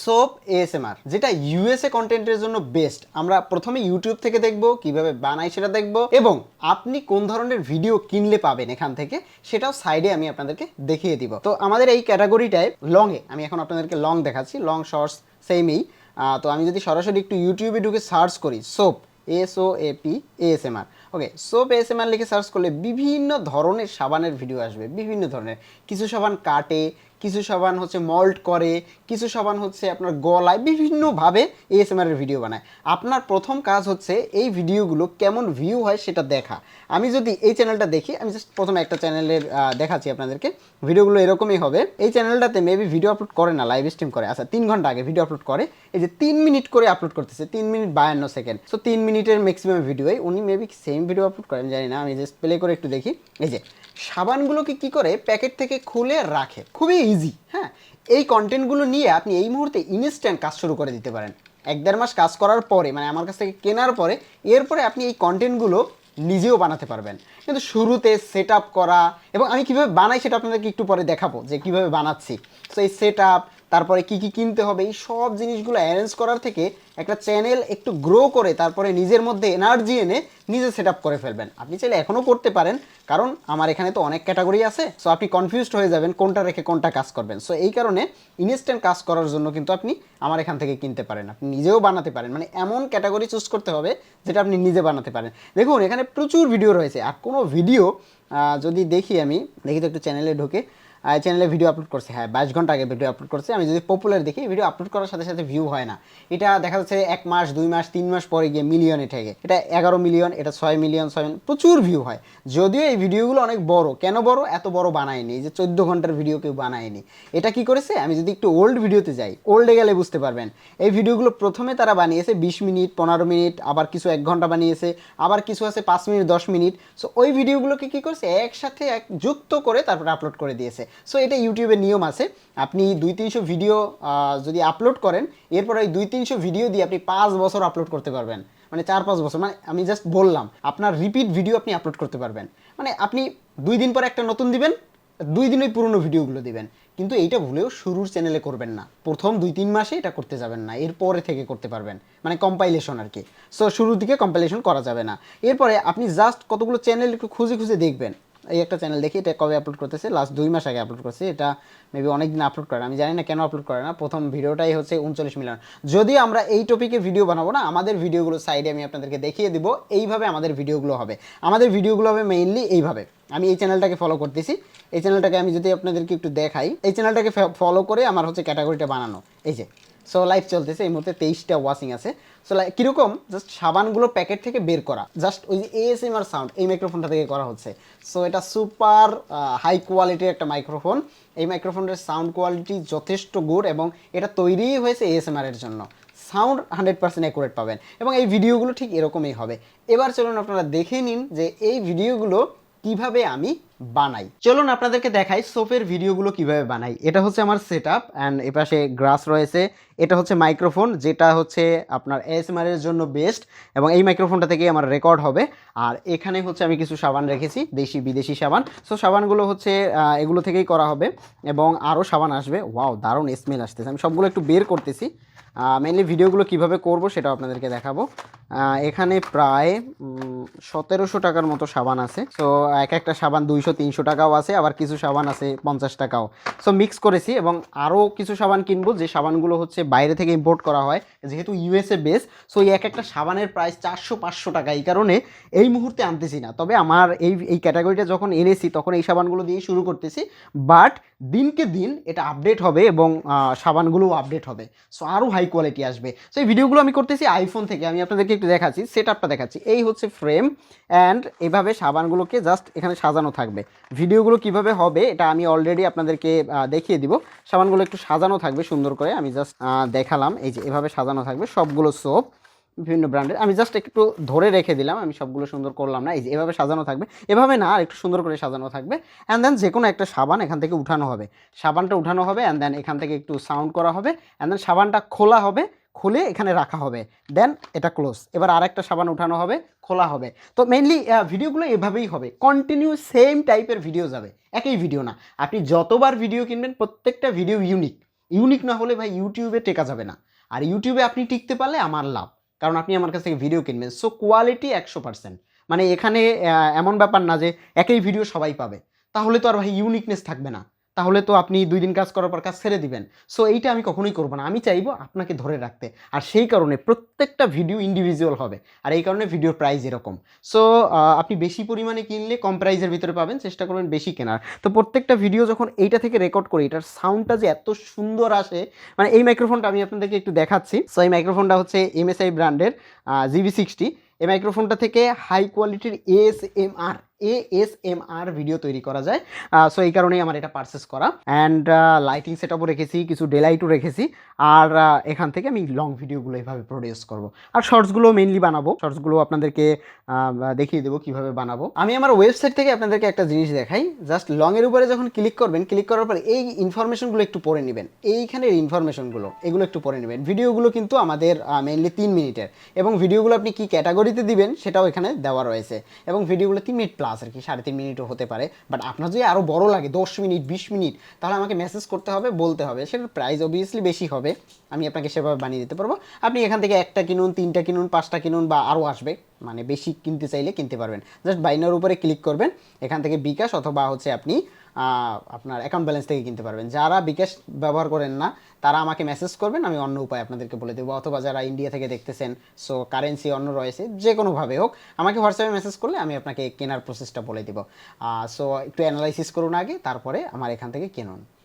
Soap ASMR, যেটা USA কন্টেন্টের জন্য বেস্ট। আমরা প্রথমে ইউটিউব থেকে দেখব কিভাবে বানাই সেটা দেখব, এবং আপনি কোন ধরনের ভিডিও কিনলে পাবেন এখান থেকে সেটাও সাইডে আমি আপনাদেরকে দেখিয়ে দিব। তো আমাদের এই ক্যাটাগরিটায় লংয়ে আমি এখন আপনাদেরকে লং দেখাচ্ছি, লং শর্টস সেমই। তো আমি যদি সরাসরি একটু ইউটিউবে ঢুকে সার্চ করি সোপ SOAP ASMR, ওকে, সোপ ASMR লিখে সার্চ করলে বিভিন্ন ধরনের সাবানের ভিডিও আসবে, বিভিন্ন ধরনের। কিছু সাবান কাটে, কিছু সাবান হচ্ছে মল্ট করে, কিছু সাবান হচ্ছে আপনার গলায় বিভিন্নভাবে ASMR এর ভিডিও বানায়। আপনার প্রথম কাজ হচ্ছে এই ভিডিওগুলো কেমন ভিউ হয় সেটা দেখা। আমি যদি এই চ্যানেলটা দেখি, আমি জাস্ট প্রথমে একটা চ্যানেলের দেখাচ্ছি আপনাদেরকে, ভিডিওগুলো এরকমই হবে। এই চ্যানেলটাতে মেবি ভিডিও আপলোড করে না, লাইভ স্ট্রিম করে। আচ্ছা, 3 ঘন্টা আগে ভিডিও আপলোড করে, এই যে 3 মিনিট করে আপলোড করতেছে, 3 মিনিট 52 সেকেন্ড। সো 3 মিনিটের ম্যাক্সিমাম ভিডিওই উনি মেবি সেম ভিডিও আপলোড করেন, জানি না। আমি জাস্ট প্লে করে একটু দেখি। এই যে সাবানগুলোকে কি করে প্যাকেট থেকে খুলে রাখে, খুবই ইজি। হ্যাঁ, এই কন্টেন্টগুলো নিয়ে আপনি এই মুহূর্তে ইনস্ট্যান্ট কাজ শুরু করে দিতে পারেন। 1-1.5 মাস কাজ করার পরে, মানে আমার কাছ থেকে কেনার পরে, এরপরে আপনি এই কন্টেন্টগুলো নিজেও বানাতে পারবেন। কিন্তু শুরুতে সেট আপ করা, এবং আমি কীভাবে বানাই সেটা আপনাদেরকে একটু পরে দেখাবো যে কীভাবে বানাচ্ছি। সো এই সেট আপ, তারপরে কী কী কিনতে হবে, এই সব জিনিসগুলো অ্যারেঞ্জ করার থেকে একটা চ্যানেল একটু গ্রো করে তারপরে নিজের মধ্যে এনার্জি এনে নিজে সেট আপ করে ফেলবেন। আপনি চাইলে এখনও করতে পারেন, কারণ আমার এখানে তো অনেক ক্যাটাগরি আছে। সো আপনি কনফিউজড হয়ে যাবেন কোনটা রেখে কোনটা কাজ করবেন। সো এই কারণে ইনস্ট্যান্ট কাজ করার জন্য কিন্তু আপনি আমার এখান থেকে কিনতে পারেন, আপনি নিজেও বানাতে পারেন। মানে এমন ক্যাটাগরি চুজ করতে হবে যেটা আপনি নিজে বানাতে পারেন। দেখুন এখানে প্রচুর ভিডিও রয়েছে, আর কোনো ভিডিও যদি দেখি, আমি দেখি তো একটু চ্যানেলে ঢুকে, চ্যানেলে ভিডিও আপলোড করছে, হ্যাঁ 22 ঘন্টা আগে ভিডিও আপলোড করছে। আমি যদি পপুলার দেখি, ভিডিও আপলোড করার সাথে সাথে ভিউ হয় না। এটা দেখা যাচ্ছে 1 মাস 2 মাস 3 মাস পরে গিয়ে মিলিয়নে ঠেকে। এটা 11 মিলিয়ন, এটা 6 মিলিয়ন, 6 মিলিয়ন, প্রচুর ভিউ হয়। যদিও এই ভিডিওগুলো অনেক বড়, কেন বড়, এত বড় বানায়নি, এই যে 14 ঘন্টার ভিডিও কেউ বানায়নি। এটা কি করেছে, আমি যদি একটু ওল্ড ভিডিওতে যাই, ওল্ডে গেলে বুঝতে পারবেন। এই ভিডিওগুলো প্রথমে তারা বানিয়েছে 20 মিনিট 15 মিনিট, আবার কিছু 1 ঘন্টা বানিয়েছে, আবার কিছু আছে 5 মিনিট 10 মিনিট। সো ওই ভিডিওগুলোকে কী করছে, একসাথে যুক্ত করে তারপরে আপলোড করে দিয়েছে। সো এটা ইউটিউবের নিয়ম আছে, আপনি 200-300 ভিডিও যদি আপলোড করেন, এরপর ওই 200-300 ভিডিও দিয়ে আপনি 5 বছর আপলোড করতে পারবেন। মানে 4-5 বছর, মানে আমি জাস্ট বললাম, আপনার রিপিট ভিডিও আপনি আপলোড করতে পারবেন। মানে আপনি 2 দিন পর একটা নতুন দিবেন, 2 দিন ওই পুরনো ভিডিওগুলো দিবেন। কিন্তু এইটা ভুলেও শুরুর চ্যানেলে করবেন না, প্রথম 2-3 মাসে এটা করতে যাবেন না, এরপরে থেকে করতে পারবেন, মানে কম্পাইলেশন আর কি। সো শুরুর দিকে কম্পাইলেশন করা যাবে না। এরপরে আপনি জাস্ট কতগুলো চ্যানেল একটু খুঁজে খুঁজে দেখবেন। এই একটা চ্যানেল দেখি, এটা কবে আপলোড করতেছে, লাস্ট 2 মাস আগে আপলোড করছে। এটা মেবি অনেক দিন আপলোড করে, আমি জানি না কেন আপলোড করে না। প্রথম ভিডিওটাই হচ্ছে 39 মিলিয়ন। যদি আমরা এই টপিকে ভিডিও বানাবো না, আমাদের ভিডিওগুলো সাইডে আমি আপনাদেরকে দেখিয়ে দিব, এইভাবে আমাদের ভিডিওগুলো হবে। আমাদের ভিডিওগুলো হবে মেইনলি এইভাবে। আমি এই চ্যানেলটাকে ফলো করতেছি, এই চ্যানেলটাকে আমি যদি আপনাদেরকে একটু দেখাই, এই চ্যানেলটাকে ফলো করে আমার হচ্ছে ক্যাটাগরিটা বানানো। এই যে সো লাইভ চলতেছে, এই মুহূর্তে 23টা ওয়াচিং আছে। সো কীরকম, জাস্ট সাবানগুলো প্যাকেট থেকে বের করা, জাস্ট ওই যে ASMR সাউন্ড এই মাইক্রোফোনটা থেকে করা হচ্ছে। সো এটা সুপার হাই কোয়ালিটির একটা মাইক্রোফোন। এই মাইক্রোফোনের সাউন্ড কোয়ালিটি যথেষ্ট গুড, এবং এটা তৈরিই হয়েছে ASMR এর জন্য। সাউন্ড 100% অ্যাকুরেট পাবেন, এবং এই ভিডিওগুলো ঠিক এরকমই হবে। এবার চলুন আপনারা দেখে নিন যে এই ভিডিওগুলো কিভাবে আমি বানাই। চলুন আপনাদেরকে দেখাই সোপের ভিডিওগুলো কিভাবে বানাই। এটা হচ্ছে আমার সেট আপ, অ্যান্ড এপাশে গ্রাস রয়েছে। এটা হচ্ছে মাইক্রোফোন, যেটা হচ্ছে আপনার ASMR এর জন্য বেস্ট, এবং এই মাইক্রোফোনটা থেকেই আমার রেকর্ড হবে। আর এখানে হচ্ছে আমি কিছু সাবান রেখেছি, দেশি বিদেশি সাবান। সো সাবানগুলো হচ্ছে এগুলো থেকেই করা হবে, এবং আরও সাবান আসবে। ওয়াও, দারুণ স্মেল আসতেছে। আমি সবগুলো একটু বের করতেছি, মেনলি ভিডিওগুলো কিভাবে করব সেটাও আপনাদেরকে দেখাবো। এখানে প্রায় 1700 টাকার মতো সাবান আছে। সো একটা সাবান 200-300 টাকাও আছে, আবার কিছু সাবান আছে 50 টাকাও। সো মিক্স করেছি, এবং আরও কিছু সাবান কিনবো, যে সাবানগুলো হচ্ছে বাইরে থেকে ইম্পোর্ট করা হয়, যেহেতু USA বেস। সো এই একটা সাবানের প্রাইস 400-500 টাকা, এই কারণে এই মুহূর্তে আনতেছি না। তবে আমার এই ক্যাটাগরিটা যখন এনেছি তখন এই সাবানগুলো দিয়েই শুরু করতেছি, বাট দিনকে দিন এটা আপডেট হবে, এবং সাবানগুলোও আপডেট হবে। সো আরও হাই কোয়ালিটি আসবে। সো এই ভিডিওগুলো আমি করতেছি আইফোন থেকে। আমি আপনাদেরকে একটু দেখাচ্ছি, সেট আপটা দেখাচ্ছি। এই হচ্ছে ফ্রেম, অ্যান্ড এভাবে সাবানগুলোকে জাস্ট এখানে সাজানো থাকবে। ভিডিওগুলো কিভাবে হবে এটা আমি অলরেডি আপনাদেরকে দেখিয়ে দিব। সাবানগুলো একটু সাজানো থাকবে সুন্দর করে, আমি জাস্ট দেখালাম। এই যে এভাবে সাজানো থাকবে সবগুলো সোপ, বিভিন্ন ব্র্যান্ডের। আমি জাস্ট একটু ধরে রেখে দিলাম, আমি সবগুলো সুন্দর করলাম না। এই যে এভাবে সাজানো থাকবে, এভাবে না, আর একটু সুন্দর করে সাজানো থাকবে। অ্যান্ড দেন যে কোনো একটা সাবান এখান থেকে উঠানো হবে, সাবানটা উঠানো হবে, অ্যান্ড দেন এখান থেকে একটু সাউন্ড করা হবে, অ্যান্ড দেন সাবানটা খোলা হবে, খুলে এখানে রাখা হবে, দেন এটা ক্লোজ। এবার আরেকটা সাবান উঠানো হবে, খোলা হবে। তো মেইনলি ভিডিওগুলো এভাবেই হবে, কন্টিনিউ সেম টাইপের ভিডিও যাবে, একই ভিডিও না। আপনি যতবার ভিডিও কিনবেন প্রত্যেকটা ভিডিও ইউনিক, ইউনিক না হলে ভাই ইউটিউবে টেকা যাবে না। আর ইউটিউবে আপনি টিকতে পারলে আমার লাভ, কারণ আপনি আমার কাছ থেকে ভিডিও কিনবেন। সো কোয়ালিটি 100%, মানে এখানে এমন ব্যাপার না যে একই ভিডিও সবাই পাবে, তাহলে তো আর ভাই ইউনিকনেস থাকবে না, তাহলে তো আপনি 2 দিন কাজ করার পর কাজ ছেড়ে দিবেন। সো এইটা আমি কখনোই করবো না, আমি চাইবো আপনাকে ধরে রাখতে। আর সেই কারণে প্রত্যেকটা ভিডিও ইন্ডিভিজুয়াল হবে, আর এই কারণে ভিডিওর প্রাইস এরকম। সো আপনি বেশি পরিমাণে কিনলে কম প্রাইসের ভিতরে পাবেন, চেষ্টা করবেন বেশি কেনার। তো প্রত্যেকটা ভিডিও যখন এইটা থেকে রেকর্ড করি, এটার সাউন্ডটা যে এত সুন্দর আসে, মানে এই মাইক্রোফোনটা আমি আপনাদেরকে একটু দেখাচ্ছি। সো এই মাইক্রোফোনটা হচ্ছে MSI ব্র্যান্ডের GB60। এই মাইক্রোফোনটা থেকে হাই কোয়ালিটির ASMR ভিডিও তৈরি করা যায়। সো এই কারণেই আমার এটা পারচেস করা। অ্যান্ড লাইটিং সেট আপও রেখেছি, কিছু ডেলাইটও রেখেছি। আর এখান থেকে আমি লং ভিডিওগুলো এইভাবে প্রডিউস করব। আর শর্টসগুলো মেইনলি বানাবো, শর্টসগুলো আপনাদেরকে দেখিয়ে দেবো কীভাবে বানাবো। আমি আমার ওয়েবসাইট থেকে আপনাদেরকে একটা জিনিস দেখাই। জাস্ট লংয়ের উপরে যখন ক্লিক করবেন, ক্লিক করার পর এই ইনফরমেশনগুলো একটু পড়ে নেবেন, এইখানের ইনফরমেশনগুলো এগুলো একটু পড়ে নেবেন। ভিডিওগুলো কিন্তু আমাদের মেইনলি 3 মিনিটের, এবং ভিডিওগুলো আপনি কী ক্যাটাগরিতে দিবেন সেটাও এখানে দেওয়া রয়েছে। এবং ভিডিওগুলো 3 মিনিট প্লাস আর কি, 3.5 মিনিটও হতে পারে। বাট আপনার যদি আরও বড় লাগে 10 মিনিট 20 মিনিট, তাহলে আমাকে মেসেজ করতে হবে, বলতে হবে। সেটার প্রাইস অবভিয়াসলি বেশি হবে, আমি আপনাকে সেভাবে বানিয়ে দিতে পারবো। আপনি এখান থেকে 1টা কিনুন, 3টা কিনুন, 5টা কিনুন, বা আরও আসবে, মানে বেশি কিনতে চাইলে কিনতে পারবেন। জাস্ট বাইনার উপরে ক্লিক করবেন, এখান থেকে বিকাশ অথবা হচ্ছে আপনি আপনার অ্যাকাউন্ট ব্যালেন্স থেকে কিনতে পারবেন। যারা বিকাশ ব্যবহার করেন না তারা আমাকে মেসেজ করবেন, আমি অন্য উপায় আপনাদেরকে বলে দেবো। অথবা যারা ইন্ডিয়া থেকে দেখতেছেন, সো কারেন্সি অন্য রয়েছে, যে কোনোভাবে হোক আমাকে হোয়াটসঅ্যাপে মেসেজ করলে আমি আপনাকে কেনার প্রসেসটা বলে দেবো। সো একটু অ্যানালাইসিস করুন আগে, তারপরে আমার এখান থেকে কিনুন।